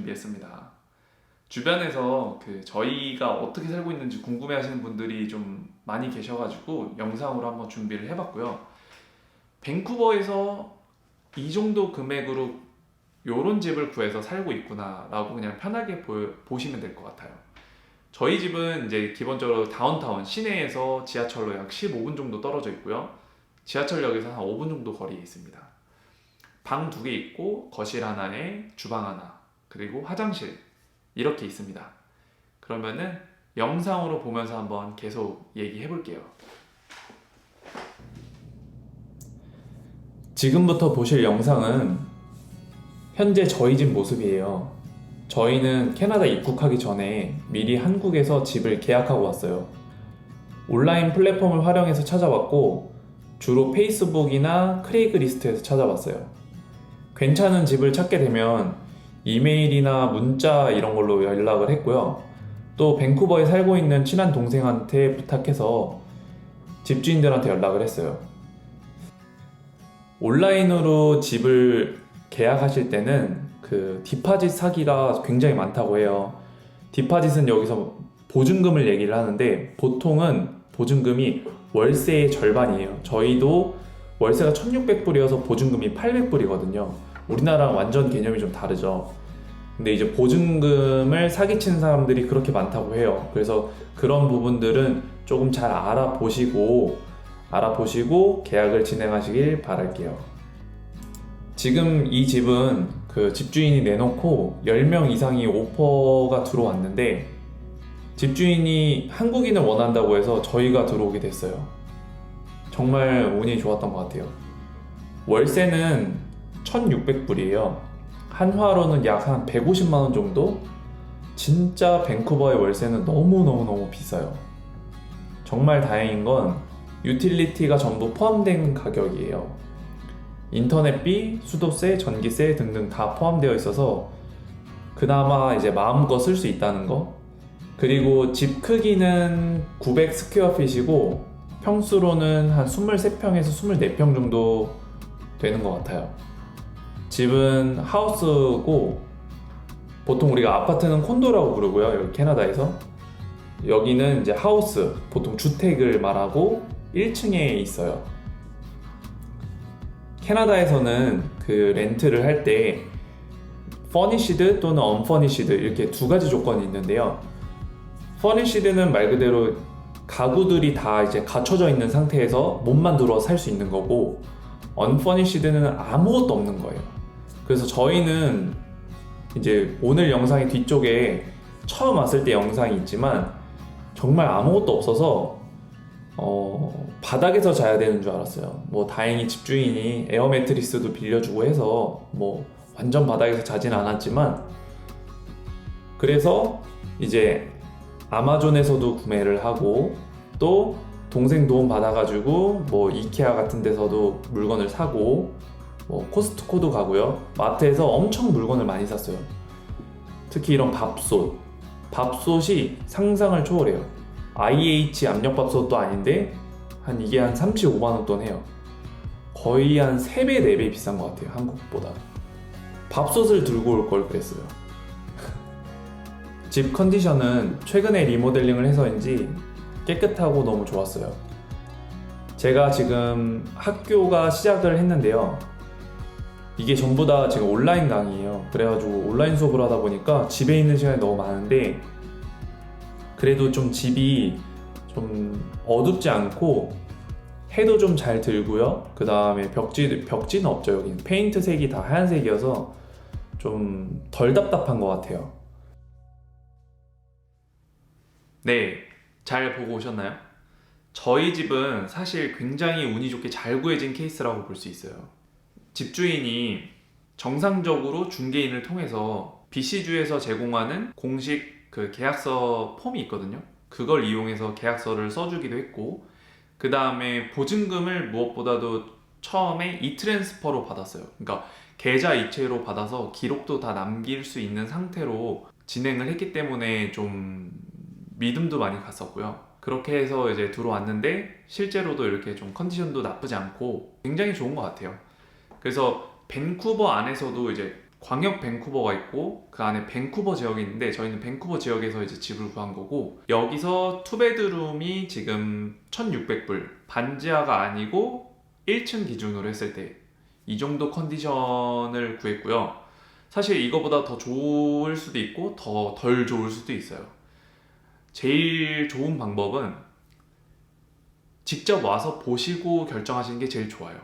준비했습니다. 주변에서 저희가 어떻게 살고 있는지 궁금해 하시는 분들이 좀 많이 계셔가지고 영상으로 한번 준비를 해봤고요. 밴쿠버에서 이 정도 금액으로 요런 집을 구해서 살고 있구나 라고 그냥 편하게 보시면 될 것 같아요. 저희 집은 이제 기본적으로 다운타운 시내에서 지하철로 약 15분 정도 떨어져 있고요. 지하철역에서 한 5분 정도 거리에 있습니다. 방 2개 있고 거실 하나에 주방 하나 그리고 화장실 이렇게 있습니다. 그러면은 영상으로 보면서 한번 계속 얘기해 볼게요. 지금부터 보실 영상은 현재 저희 집 모습이에요. 저희는 캐나다 입국하기 전에 미리 한국에서 집을 계약하고 왔어요. 온라인 플랫폼을 활용해서 찾아왔고 주로 페이스북이나 크레이그리스트에서 찾아봤어요. 괜찮은 집을 찾게 되면 이메일이나 문자 이런 걸로 연락을 했고요. 또 밴쿠버에 살고 있는 친한 동생한테 부탁해서 집주인들한테 연락을 했어요. 온라인으로 집을 계약하실 때는 디파짓 사기가 굉장히 많다고 해요. 디파짓은 여기서 보증금을 얘기를 하는데 보통은 보증금이 월세의 절반이에요. 저희도 월세가 1,600불이어서 보증금이 800불이거든요. 우리나라랑 완전 개념이 좀 다르죠. 근데 이제 보증금을 사기치는 사람들이 그렇게 많다고 해요. 그래서 그런 부분들은 조금 잘 알아보시고 계약을 진행하시길 바랄게요. 지금 이 집은 집주인이 내놓고 10명 이상이 오퍼가 들어왔는데 집주인이 한국인을 원한다고 해서 저희가 들어오게 됐어요. 정말 운이 좋았던 것 같아요. 월세는 1,600불이에요. 한화로는 약 한 150만원 정도? 진짜 밴쿠버의 월세는 너무너무 비싸요. 정말 다행인 건 유틸리티가 전부 포함된 가격이에요. 인터넷비, 수도세, 전기세 등등 다 포함되어 있어서 그나마 이제 마음껏 쓸 수 있다는 거. 그리고 집 크기는 900 스퀘어핏이고 평수로는 한 23평에서 24평 정도 되는 것 같아요. 집은 하우스고 보통 우리가 아파트는 콘도라고 부르고요. 여기 캐나다에서 여기는 이제 하우스, 보통 주택을 말하고 1층에 있어요. 캐나다에서는 렌트를 할 때 furnished 또는 unfurnished 이렇게 두 가지 조건이 있는데요. furnished는 말 그대로 가구들이 다 이제 갖춰져 있는 상태에서 몸만 들어와 살 수 있는 거고 unfurnished는 아무것도 없는 거예요. 그래서 저희는 이제 오늘 영상의 뒤쪽에 처음 왔을 때 영상이 있지만 정말 아무것도 없어서 바닥에서 자야 되는 줄 알았어요. 다행히 집주인이 에어 매트리스도 빌려주고 해서 완전 바닥에서 자진 않았지만 그래서 이제 아마존에서도 구매를 하고 또 동생 도움 받아가지고 이케아 같은 데서도 물건을 사고 코스트코도 가고요. 마트에서 엄청 물건을 많이 샀어요. 특히 이런 밥솥이 상상을 초월해요. IH 압력밥솥도 아닌데 이게 한 35만원 돈 해요. 거의 한 3배 4배 비싼 것 같아요. 한국보다. 밥솥을 들고 올 걸 그랬어요. 집 컨디션은 최근에 리모델링을 해서인지 깨끗하고 너무 좋았어요. 제가 지금 학교가 시작을 했는데요. 이게 전부 다 지금 온라인 강의예요. 그래가지고 온라인 수업을 하다 보니까 집에 있는 시간이 너무 많은데 그래도 좀 집이 좀 어둡지 않고 해도 좀 잘 들고요. 그 다음에 벽지는 없죠. 여기는 페인트 색이 다 하얀색이어서 좀 덜 답답한 것 같아요. 네, 잘 보고 오셨나요? 저희 집은 사실 굉장히 운이 좋게 잘 구해진 케이스라고 볼 수 있어요. 집주인이 정상적으로 중개인을 통해서 BC주에서 제공하는 공식 계약서 폼이 있거든요. 그걸 이용해서 계약서를 써주기도 했고 그 다음에 보증금을 무엇보다도 처음에 이트랜스퍼로 받았어요. 그러니까 계좌 이체로 받아서 기록도 다 남길 수 있는 상태로 진행을 했기 때문에 좀 믿음도 많이 갔었고요. 그렇게 해서 이제 들어왔는데 실제로도 이렇게 좀 컨디션도 나쁘지 않고 굉장히 좋은 것 같아요. 그래서 밴쿠버 안에서도 이제 광역 밴쿠버가 있고 그 안에 밴쿠버 지역이 있는데 저희는 밴쿠버 지역에서 이제 집을 구한 거고 여기서 투베드룸이 지금 1,600불 반지하가 아니고 1층 기준으로 했을 때 이 정도 컨디션을 구했고요. 사실 이거보다 더 좋을 수도 있고 더 덜 좋을 수도 있어요. 제일 좋은 방법은 직접 와서 보시고 결정하시는 게 제일 좋아요.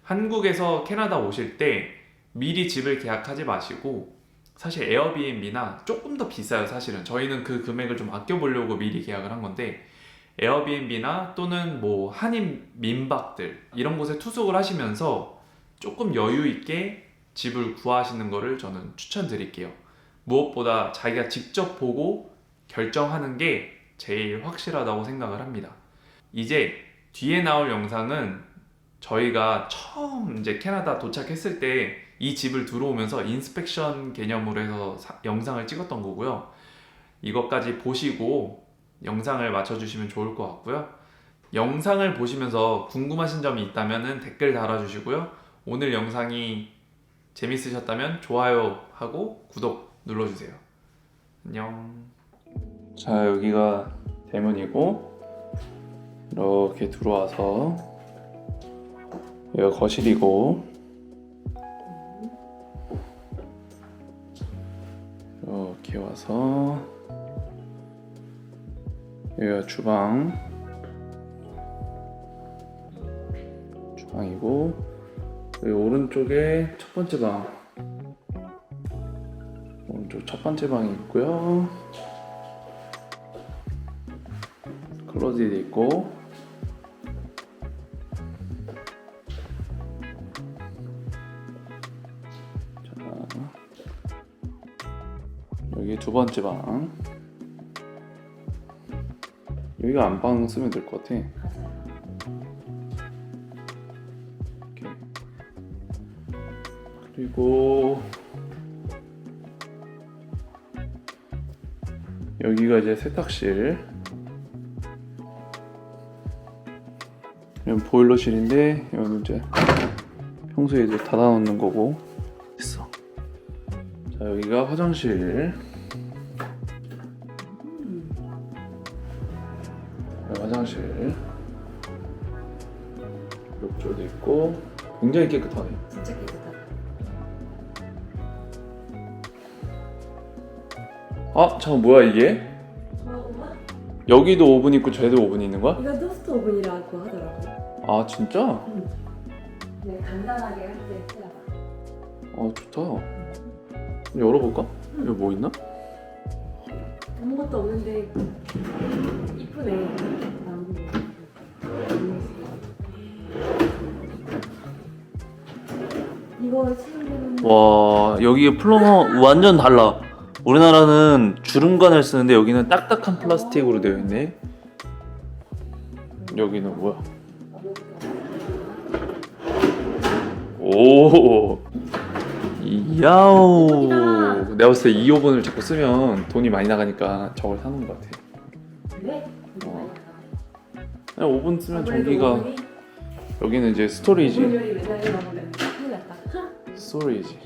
한국에서 캐나다 오실 때 미리 집을 계약하지 마시고 사실 에어비앤비나 조금 더 비싸요. 사실은 저희는 그 금액을 좀 아껴보려고 미리 계약을 한 건데 에어비앤비나 또는 뭐 한인 민박들 이런 곳에 투숙을 하시면서 조금 여유 있게 집을 구하시는 거를 저는 추천드릴게요. 무엇보다 자기가 직접 보고 결정하는 게 제일 확실하다고 생각을 합니다. 이제 뒤에 나올 영상은 저희가 처음 이제 캐나다 도착했을 때 이 집을 들어오면서 인스펙션 개념으로 해서 영상을 찍었던 거고요. 이것까지 보시고 영상을 맞춰주시면 좋을 것 같고요. 영상을 보시면서 궁금하신 점이 있다면 댓글 달아주시고요. 오늘 영상이 재밌으셨다면 좋아요 하고 구독 눌러주세요. 안녕. 자, 여기가 대문이고 이렇게 들어와서 여기가 거실이고 이렇게 와서 여기가 주방이고 여기 오른쪽에 첫 번째 방 오른쪽 첫 번째 방이 있고요. 클로젯 있고 여기 두 번째 방 여기가 안방 쓰면 될 것 같아. 이렇게. 그리고 여기가 이제 세탁실 여기 보일러실인데 여기 이제 평소에 이제 닫아놓는 거고 있어. 자, 여기가 화장실. 화장실 욕조도 있고 굉장히 깨끗하네. 진짜 깨끗하다. 아 잠깐 뭐야 이게? 엄마? 여기도 오븐 있고 저기도 오븐 있는 거야? 이거 토스트 오븐이라고 하더라고. 아 진짜? 네, 간단하게 할 때 쓰라고. 아 좋다. 열어볼까? 여기 뭐 있나? 아무것도 없는데 이쁘네. 이거 친구는 와, 여기 플러머 완전 달라. 우리나라는 주름관을 쓰는데 여기는 딱딱한 플라스틱으로 되어 있네. 여기는 뭐야? 오 야오. 내가 봤을 때 이 오븐을 자꾸 쓰면 돈이 많이 나가니까 저걸 사는 것 같아. 왜? 그냥 오븐 쓰면 전기가 여기는 이제 스토리지. 오븐 요리 맨날 해 먹으면 큰일 났다. 스토리지.